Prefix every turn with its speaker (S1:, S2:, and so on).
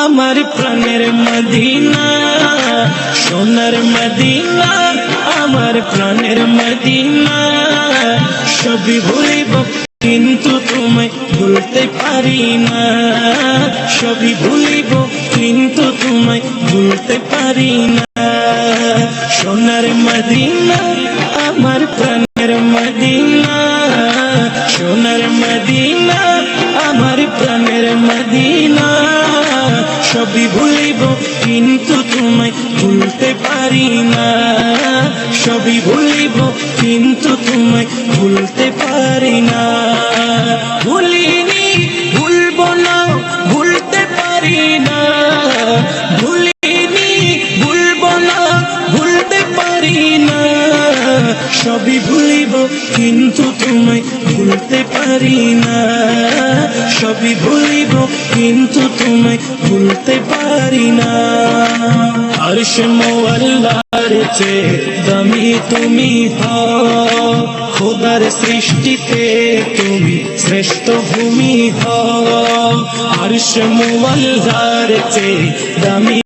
S1: আমার প্রাণের মদিনা, সোনার মদিনা, আমার প্রাণের মদিনা। সবই ভুলিব কিন্তু তোমায় ভুলতে পারি না, সবই ভুলিব কিন্তু তোমায় ভুলতে পারি না। সোনার মদিনা, আমার প্রাণের মদিনা, সোনার মদিনা, আমার প্রাণের মদিনা। সবই ভুলিব কিন্তু তোমায় ভুলতে পারি না, সবই ভুলিব কিন্তু তোমায় ভুলতে পারি না। ভুলিনি, ভুলবো না, ভুলতে পারি না। ভুলিনি, ভুলবো না, ভুলতে পারি না। সবই ভুলিব কিন্তু তোমায় ভুলতে পারি না, সবই ভুলিব কিন্তু তোমায় ভুলতে পারি না। আরশ মুআল্লার চেয়ে দামি তুমি হও, খোদার সৃষ্টিতে তুমি শ্রেষ্ঠ ভূমি হও। আরশ মুআল্লার চেয়ে দামি